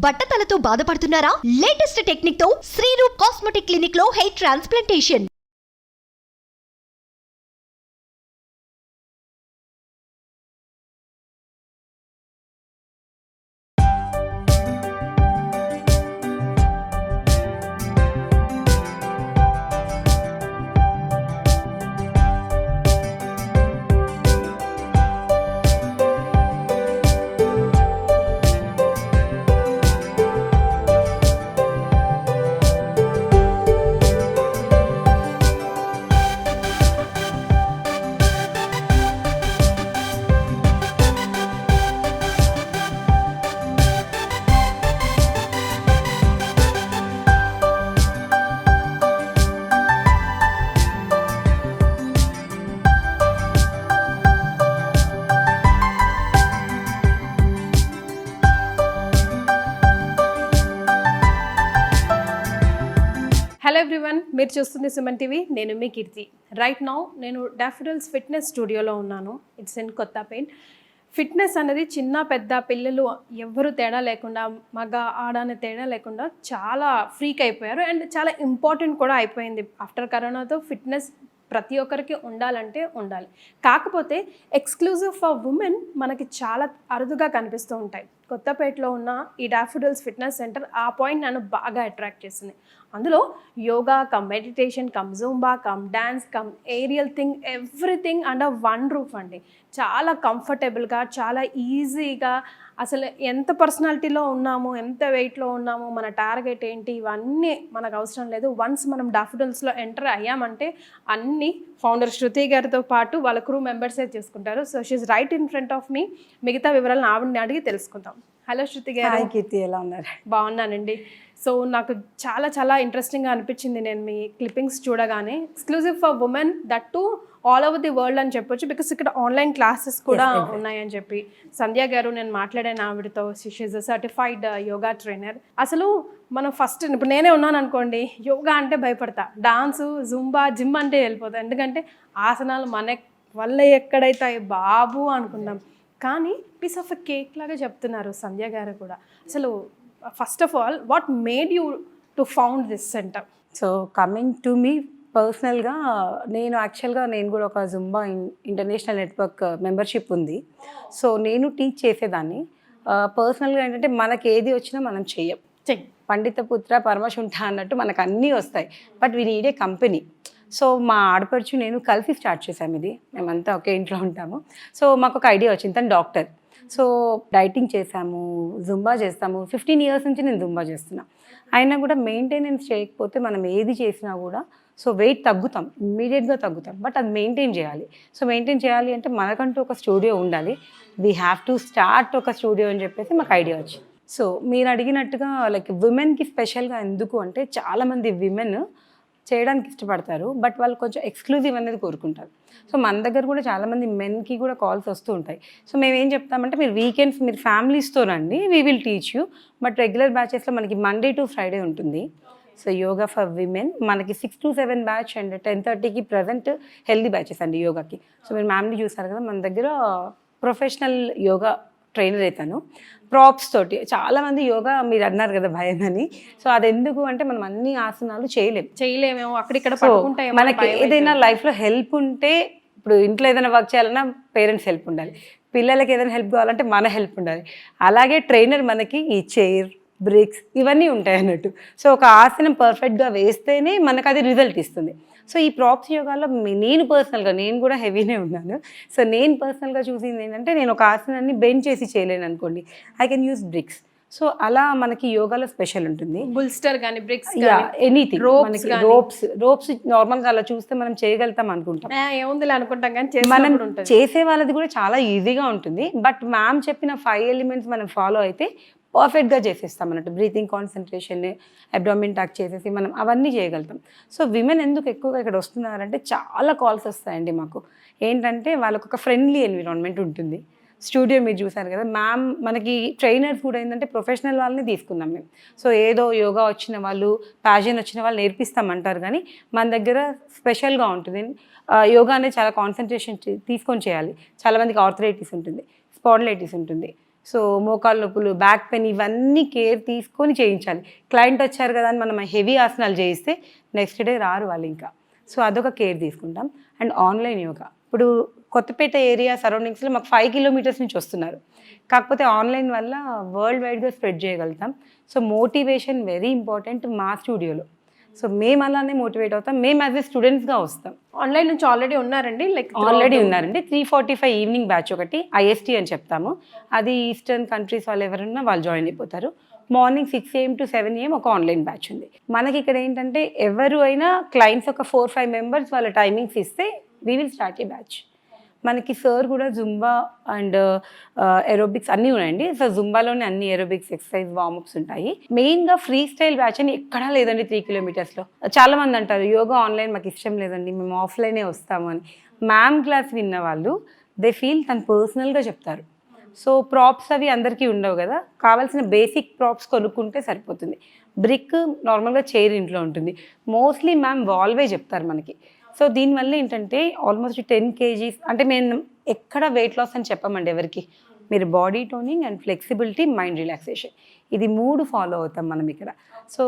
బట్టతలతో బాధపడుతున్నారా? Latest technique తో Shreeroop cosmetic clinic లో హెయిర్ ట్రాన్స్ప్లాంటేషన్. హలో ఎవ్రీవన్, మీరు చూస్తుంది సుమన్ టీవీ. నేను మీ కీర్తి. రైట్ నౌ నేను డాఫోడిల్స్ ఫిట్నెస్ స్టూడియోలో ఉన్నాను. It's in Kothapet. ఫిట్నెస్ అనేది చిన్న పెద్ద పిల్లలు ఎవ్వరు తేడా లేకుండా, మగ ఆడ అనే తేడా లేకుండా చాలా ఫ్రీక్ అయిపోయారు అండ్ చాలా ఇంపార్టెంట్ కూడా అయిపోయింది. ఆఫ్టర్ కరోనాతో ఫిట్నెస్ ప్రతి ఒక్కరికి ఉండాలంటే ఉండాలి. కాకపోతే ఎక్స్క్లూజివ్ ఫర్ ఉమెన్ మనకి చాలా అరుదుగా కనిపిస్తూ ఉంటాయి. కొత్తపేటలో ఉన్న ఈ డాఫోడిల్స్ ఫిట్నెస్ సెంటర్ ఆ పాయింట్ నన్ను బాగా అట్రాక్ట్ చేసింది. అందులో yoga cum meditation cum zumba cum dance cum aerial thing everything under one roof అండి. చాలా కంఫర్టబుల్గా, చాలా ఈజీగా, అసలు ఎంత పర్సనాలిటీలో ఉన్నాము, ఎంత వెయిట్లో ఉన్నాము, మన టార్గెట్ ఏంటి, ఇవన్నీ మనకు అవసరం లేదు. వన్స్ మనం డాఫోడిల్స్లో ఎంటర్ అయ్యామంటే అన్నీ ఫౌండర్ శృతి గారితో పాటు వాళ్ళ క్రూ మెంబర్సే చేసుకుంటారు. So she's right in front of me. మిగతా వివరాలను ఆవిడని అడిగి తెలుసుకుందాం. హలో శృతి గారు. కీర్తి, ఎలా ఉన్నారు? బాగున్నానండి. సో నాకు చాలా చాలా ఇంట్రెస్టింగ్గా అనిపించింది నేను మీ క్లిప్పింగ్స్ చూడగానే. Exclusive for women, that to all over the world అని చెప్పొచ్చు. బికాస్ ఇక్కడ ఆన్లైన్ క్లాసెస్ కూడా ఉన్నాయని చెప్పి సంధ్య గారు, నేను మాట్లాడాను ఆవిడతో. She's a certified yoga trainer. అసలు మనం ఫస్ట్ ఇప్పుడు నేనే ఉన్నాను అనుకోండి, యోగా అంటే భయపడతా, డాన్సు జుంబా జిమ్ అంటే వెళ్ళిపోతా. ఎందుకంటే ఆసనాలు మన వల్ల ఎక్కడైతాయి బాబు అనుకున్నాం. కానీ పీస్ ఆఫ్ ఎ కేక్ లాగా చెప్తున్నారు సంధ్య గారు కూడా. అసలు first of all, what made you to found this centre? So coming to me పర్సనల్గా, నేను కూడా ఒక జుంబా ఇంటర్నేషనల్ నెట్వర్క్ మెంబర్షిప్ ఉంది. సో నేను టీచ్ చేసేదాన్ని. పర్సనల్గా ఏంటంటే మనకి ఏది వచ్చినా మనం చెయ్యం. పండిత పుత్ర పరమశుంఠ అన్నట్టు మనకు అన్నీ వస్తాయి. But we need a company. So మా ఆడపడుచు నేను కలిసి స్టార్ట్ చేసాము ఇది. మేమంతా ఒకే ఇంట్లో ఉంటాము. సో మాకు ఒక ఐడియా వచ్చింది. తను డాక్టర్. సో డైటింగ్ చేసాము, జుంబా చేస్తాము. 15 years నుంచి నేను జుంబా చేస్తున్నా. అయినా కూడా మెయింటెనెన్స్ చేయకపోతే మనం ఏది చేసినా కూడా సో వెయిట్ తగ్గుతాం, ఇమ్మీడియట్గా తగ్గుతాం. బట్ అది మెయింటైన్ చేయాలి. సో మెయింటైన్ చేయాలి అంటే మనకంటూ ఒక స్టూడియో ఉండాలి. వీ హ్యావ్ టు స్టార్ట్ ఒక స్టూడియో అని చెప్పేసి మాకు ఐడియా వచ్చింది. సో మీరు అడిగినట్టుగా లైక్ విమెన్కి స్పెషల్గా ఎందుకు అంటే, చాలామంది విమెన్ చేయడానికి ఇష్టపడతారు, బట్ వాళ్ళు కొంచెం ఎక్స్క్లూజివ్ అనేది కోరుకుంటారు. సో మన దగ్గర కూడా చాలామంది మెన్కి కూడా కాల్స్ వస్తూ ఉంటాయి. సో మేము ఏం చెప్తామంటే, మీరు వీకెండ్స్ మీరు ఫ్యామిలీస్తో రండి, we will teach you. But regular బ్యాచెస్లో మనకి Monday to Friday ఉంటుంది. సో యోగా ఫర్ విమెన్ మనకి 6 to 7 బ్యాచ్ అండ్ 10:30కి ప్రజెంట్ హెల్దీ బ్యాచెస్ అండి యోగాకి. సో మీరు మ్యామ్ని చూసారు కదా, మన దగ్గర ప్రొఫెషనల్ యోగా ట్రైనర్ అవుతాను. ప్రాప్స్ తోటి చాలామంది యోగా మీరు అన్నారు కదా భయం అని. సో అది ఎందుకు అంటే, మనం అన్ని ఆసనాలు చేయలేమేమో అక్కడిక్కడ. మనకి ఏదైనా లైఫ్లో హెల్ప్ ఉంటే, ఇప్పుడు ఇంట్లో ఏదైనా వర్క్ చేయాలన్నా పేరెంట్స్ హెల్ప్ ఉండాలి, పిల్లలకి ఏదైనా హెల్ప్ కావాలంటే మన హెల్ప్ ఉండాలి. అలాగే ట్రైనర్ మనకి ఈ చైర్, బ్రిక్స్ ఇవన్నీ ఉంటాయి అన్నట్టు. సో ఒక ఆసనం పర్ఫెక్ట్గా వేస్తేనే మనకు అది రిజల్ట్ ఇస్తుంది. సో ఈ ప్రాప్స్ యోగాలో నేను కూడా హెవీనే ఉన్నాను. సో నేను పర్సనల్గా చూసింది ఏంటంటే, నేను ఒక ఆసనాన్ని బెండ్ చేసి చేయలేను అనుకోండి, I can use bricks. So అలా మనకి యోగాలో స్పెషల్ ఉంటుంది. బుల్స్టర్ కానీ బ్రిక్స్ ఎనీథింగ్. రోప్స్ నార్మల్గా అలా చూస్తే మనం చేయగలుగుతాం అనుకుంటాం, ఏముంది అనుకుంటాం, కానీ మనం చేసే వాళ్ళది కూడా చాలా ఈజీగా ఉంటుంది. బట్ మ్యామ్ చెప్పిన 5 elements మనం ఫాలో అయితే పర్ఫెక్ట్గా చేసేస్తాం అన్నట్టు. బ్రీతింగ్ కాన్సన్ట్రేషన్, అబ్డామిన్ టక్ చేసేసి మనం అవన్నీ చేయగలుగుతాం. సో విమెన్ ఎందుకు ఎక్కువగా ఇక్కడ వస్తున్నారంటే, చాలా కాల్స్ వస్తాయండి మాకు. ఏంటంటే వాళ్ళకు ఒక ఫ్రెండ్లీ ఎన్విరాన్మెంట్ ఉంటుంది. స్టూడియో మీరు చూసారు కదా మ్యామ్, మనకి ట్రైనర్స్ కూడా ఏంటంటే ప్రొఫెషనల్ వాళ్ళని తీసుకున్నాం మేము. సో ఏదో యోగా వచ్చిన వాళ్ళు, ప్యాషన్ వచ్చిన వాళ్ళు నేర్పిస్తామంటారు, కానీ మన దగ్గర స్పెషల్గా ఉంటుంది. యోగా అనేది చాలా కాన్సన్ట్రేషన్ తీసుకొని చేయాలి. చాలామందికి ఆర్థరైటిస్ ఉంటుంది, స్పాండిలైటిస్ ఉంటుంది, సో మోకాళ్ళ నొప్పులు, బ్యాక్ పెయిన్ ఇవన్నీ కేర్ తీసుకొని చేయించాలి. క్లయింట్ వచ్చారు కదా అని మనం హెవీ ఆసనాలు చేయిస్తే నెక్స్ట్ డే రారు వాళ్ళు ఇంకా. సో అదొక కేర్ తీసుకుంటాం. అండ్ ఆన్లైన్ యోగా ఇప్పుడు కొత్తపేట ఏరియా సరౌండింగ్స్లో మాకు 5 కిలోమీటర్స్ నుంచి వస్తున్నారు. కాకపోతే ఆన్లైన్ వల్ల వరల్డ్ వైడ్గా స్ప్రెడ్ చేయగలుగుతాం. సో మోటివేషన్ వెరీ ఇంపార్టెంట్ మా స్టూడియోలో. సో మేము అలానే మోటివేట్ అవుతాం. మేము యాజ్ ఎ స్టూడెంట్స్గా వస్తాం. ఆన్లైన్ నుంచి ఆల్రెడీ ఉన్నారండి, లైక్ ఆల్రెడీ ఉన్నారండి. 3:45 ఈవినింగ్ బ్యాచ్ ఒకటి IST అని చెప్తాము. అది ఈస్టర్న్ కంట్రీస్ వాళ్ళు ఎవరున్నా వాళ్ళు జాయిన్ అయిపోతారు. మార్నింగ్ 6 AM to 7 AM ఒక ఆన్లైన్ బ్యాచ్ ఉంది. మనకి ఇక్కడ ఏంటంటే ఎవరు అయినా క్లయింట్స్ ఒక 4-5 మెంబర్స్ వాళ్ళ టైమింగ్స్ ఇస్తే we will start a batch. మనకి సార్ కూడా జుంబా అండ్ ఏరోబిక్స్ అన్నీ ఉన్నాయండి. సో జుంబాలోనే అన్ని ఏరోబిక్స్ ఎక్సర్సైజ్ వార్మప్స్ ఉంటాయి. మెయిన్గా ఫ్రీ స్టైల్ బ్యాచ్ అని ఎక్కడా లేదండి 3 కిలోమీటర్స్లో. చాలా మంది అంటారు యోగా ఆన్లైన్ మాకు ఇష్టం లేదండి, మేము ఆఫ్లైనే వస్తాము అని. మ్యామ్ క్లాస్ విన్న వాళ్ళు దే ఫీల్ తను పర్సనల్గా చెప్తారు. సో ప్రాప్స్ అవి అందరికీ ఉండవు కదా, కావాల్సిన బేసిక్ ప్రాప్స్ కొనుక్కుంటే సరిపోతుంది. బ్రిక్ నార్మల్గా చైర్ ఇంట్లో ఉంటుంది. మోస్ట్లీ మ్యామ్ వాల్వే చెప్తారు మనకి. సో దీనివల్ల ఏంటంటే ఆల్మోస్ట్ 10 kgs అంటే మేము ఎక్కడ వెయిట్ లాస్ అని చెప్పమండి ఎవరికి. మీరు body toning and flexibility, mind relaxation, ఇది 3 ఫాలో అవుతాం మనం ఇక్కడ. సో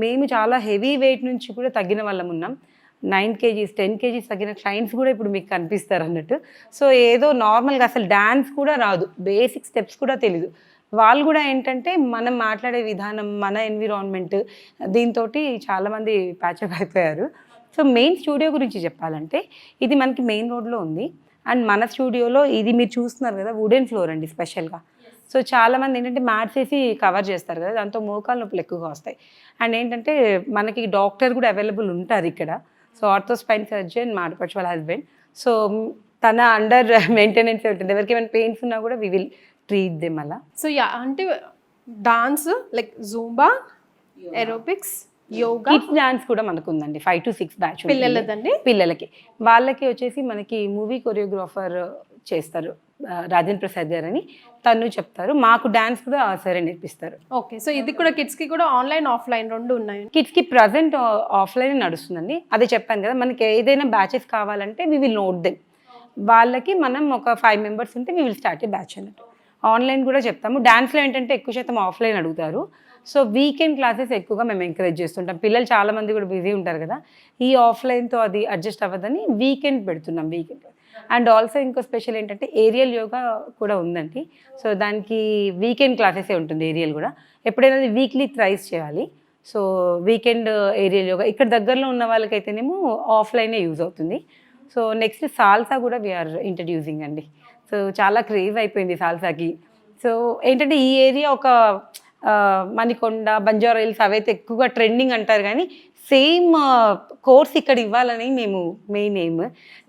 మేము చాలా హెవీ వెయిట్ నుంచి కూడా తగ్గిన వాళ్ళం ఉన్నాం. 9 kgs 10 kgs తగ్గిన క్లయింట్స్ కూడా ఇప్పుడు మీకు కనిపిస్తారు అన్నట్టు. సో ఏదో నార్మల్గా అసలు డ్యాన్స్ కూడా రాదు, బేసిక్ స్టెప్స్ కూడా తెలీదు. వాళ్ళు కూడా ఏంటంటే మనం మాట్లాడే విధానం, మన ఎన్విరాన్మెంట్ దీంతో చాలామంది ప్యాచప్ అయిపోయారు. సో మెయిన్ స్టూడియో గురించి చెప్పాలంటే ఇది మనకి మెయిన్ రోడ్లో ఉంది. అండ్ మన స్టూడియోలో ఇది మీరు చూస్తున్నారు కదా వుడెన్ ఫ్లోర్ అండి స్పెషల్గా. సో చాలామంది ఏంటంటే మ్యాట్స్ వేసి కవర్ చేస్తారు కదా, దాంతో మోకాళ్ళ నొప్పులు ఎక్కువగా వస్తాయి. అండ్ ఏంటంటే మనకి డాక్టర్ కూడా అవైలబుల్ ఉంటారు ఇక్కడ. సో ఆర్థోస్పైన్ సర్జన్ మా ఆడపడుచు వాళ్ళ హస్బెండ్. సో తన అండర్ మెయింటెనెన్స్ ఉంటుంది. ఎవరికి ఏమైనా పెయిన్స్ ఉన్నా కూడా వి విల్ ట్రీట్ దెమ్ అలా. సో యా అంటే dance like Zumba, aerobics, yoga, kids dance కూడా మనకు ఉందండి. 5 to 6 బ్యాచ్ పిల్లలదండి. పిల్లలకి వాళ్ళకి వచ్చేసి మనకి మూవీ కొరియోగ్రాఫర్ చేస్తారు రాజేంద్ర ప్రసాద్ గారు అని, తను చెప్తారు. మాకు డాన్స్ కూడా సరే నేర్పిస్తారు. ఓకే, సో ఇది కూడా కిడ్స్కి కూడా ఆన్లైన్ ఆఫ్లైన్ రెండు ఉన్నాయి. కిడ్స్కి ప్రజెంట్ ఆఫ్లైన్ నడుస్తుందండి. అదే చెప్పాను కదా, మనకి ఏదైనా బ్యాచెస్ కావాలంటే వి విల్ నోట్ దెమ్. వాళ్ళకి మనం ఒక 5 మెంబర్స్ ఉంటే we will start a batch అన్నట్టు. ఆన్లైన్ కూడా చెప్తాము. డాన్స్లో ఏంటంటే ఎక్కువ శాతం ఆఫ్లైన్ అడుగుతారు. సో వీకెండ్ క్లాసెస్ ఎక్కువగా మేము ఎంకరేజ్ చేస్తుంటాం. పిల్లలు చాలామంది కూడా బిజీ ఉంటారు కదా, ఈ ఆఫ్లైన్తో అది అడ్జస్ట్ అవ్వదని వీకెండ్ పెడుతున్నాం. వీకెండ్ అండ్ ఆల్సో ఇంకో స్పెషల్ ఏంటంటే ఏరియల్ యోగా కూడా ఉందండి. సో దానికి వీకెండ్ క్లాసెసే ఉంటుంది. ఏరియల్ కూడా ఎప్పుడైనా వీక్లీ థ్రైస్ చేయాలి. సో వీకెండ్ ఏరియల్ యోగా ఇక్కడ దగ్గరలో ఉన్న వాళ్ళకైతేనేమో ఆఫ్లైనే యూజ్ అవుతుంది. సో నెక్స్ట్ సాల్సా కూడా వీఆర్ ఇంట్రడ్యూసింగ్ అండి. సో చాలా క్రేజ్ అయిపోయింది సాల్సాకి. సో ఏంటంటే ఈ ఏరియా ఒక మణికొండ, బంజారా హిల్స్ అవైతే ఎక్కువగా ట్రెండింగ్ అంటారు, కానీ సేమ్ కోర్స్ ఇక్కడ ఇవ్వాలని మేము మెయిన్ ఎయిమ్.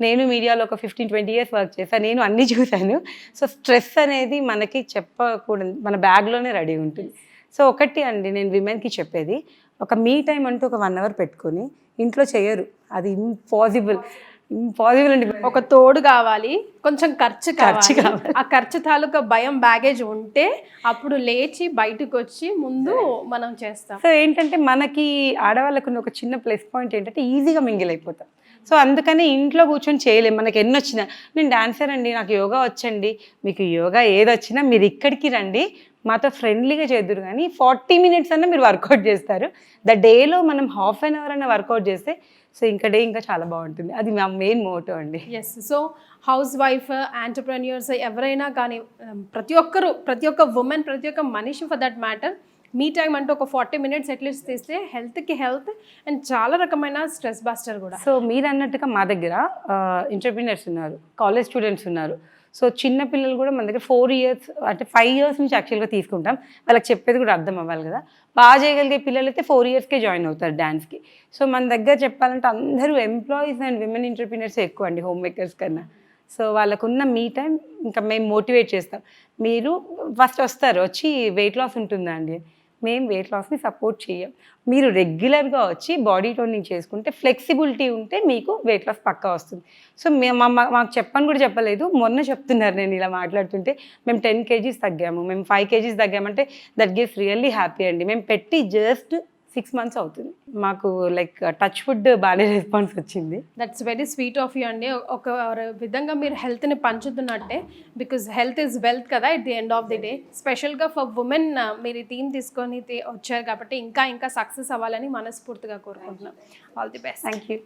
నేను మీడియాలో ఒక 15-20 years వర్క్ చేశాను. నేను అన్నీ చూశాను. సో స్ట్రెస్ అనేది మనకి చెప్పకూడదు, మన బ్యాగ్లోనే రెడీ ఉంటుంది. సో ఒకటి అండి నేను విమెన్కి చెప్పేది, ఒక మీ టైం అంటూ ఒక 1 hour పెట్టుకొని ఇంట్లో చేయరు, అది ఇంపాసిబుల్ అండి. ఒక తోడు కావాలి, కొంచెం ఖర్చు కావాలి. ఆ ఖర్చు తాలూకా భయం బ్యాగేజ్ ఉంటే అప్పుడు లేచి బయటకు వచ్చి ముందు మనం చేస్తాం. సో ఏంటంటే మనకి ఆడవాళ్ళకున్న ఒక చిన్న ప్లస్ పాయింట్ ఏంటంటే ఈజీగా మింగిల్ అయిపోతాం. సో అందుకని ఇంట్లో కూర్చొని చేయలేము. మనకి ఎన్ని వచ్చినా, నేను డాన్సర్ అండి, నాకు యోగా వచ్చండి, మీకు యోగా ఏది వచ్చినా మీరు ఇక్కడికి రండి, మాతో ఫ్రెండ్లీగా చేద్దరు. కానీ 40 minutes అన్నా మీరు వర్కౌట్ చేస్తారు. డేలో మనం ½ an hour అన్న వర్కౌట్ చేస్తే సో ఇంకా డే ఇంకా చాలా బాగుంటుంది. అది మా మెయిన్ మోటో అండి. Yes, so housewife, entrepreneurs ఎవరైనా కానీ ప్రతి ఒక్క ఉమెన్, ప్రతి ఒక్క మనిషి ఫర్ దట్ మ్యాటర్ మీ టైం అంటూ ఒక 40 minutes అట్లీస్ట్ తీస్తే హెల్త్కి హెల్త్ అండ్ చాలా రకమైన స్ట్రెస్ బస్టర్ కూడా. సో మీరు అన్నట్టుగా మా దగ్గర ఎంటర్ప్రీనర్స్ ఉన్నారు, కాలేజ్ స్టూడెంట్స్ ఉన్నారు. సో చిన్న పిల్లలు కూడా మన దగ్గర 4 years అంటే 5 years నుంచి యాక్చువల్గా తీసుకుంటాం. వాళ్ళకి చెప్పేది కూడా అర్థం అవ్వాలి కదా. బాగా చేయగలిగే పిల్లలు అయితే 4 yearsకే జాయిన్ అవుతారు డాన్స్కి. సో మన దగ్గర చెప్పాలంటే అందరూ ఎంప్లాయీస్ అండ్ విమెన్ ఎంటర్ప్రీనర్స్ ఎక్కువ అండి, హోమ్ మేకర్స్ కన్నా. సో వాళ్ళకున్న మీ టైం ఇంకా మేము మోటివేట్ చేస్తాం. మీరు ఫస్ట్ వస్తారు, వచ్చి వెయిట్ లాస్ ఉంటుందా అండి, మేము వెయిట్ లాస్ని సపోర్ట్ చేయం. మీరు రెగ్యులర్గా వచ్చి బాడీ టోనింగ్ చేసుకుంటే, ఫ్లెక్సిబిలిటీ ఉంటే మీకు వెయిట్ లాస్ పక్కా వస్తుంది. సో మాకు చెప్పని కూడా చెప్పలేదు, మొన్న చెప్తున్నారు నేను ఇలా మాట్లాడుతుంటే, మేము 10 kgs తగ్గాము, మేము 5 kgs తగ్గామంటే దట్ గివ్స్ రియల్లీ హ్యాపీ అండి. మేము పెట్టి జస్ట్ 6 months అవుతుంది. మాకు లైక్ టచ్ వుడ్ బాగానే రెస్పాన్స్ వచ్చింది. That's very sweet of you అండి. ఒక విధంగా మీరు హెల్త్ని పంచుతున్నట్టే, బికాజ్ హెల్త్ ఈజ్ వెల్త్ కదా at the end of the day. స్పెషల్గా ఫర్ ఉమెన్ మీరు ఈ థీమ్ తీసుకొని వచ్చారు కాబట్టి ఇంకా ఇంకా సక్సెస్ అవ్వాలని మనస్ఫూర్తిగా కోరుకుంటున్నాం. All the best. Thank you.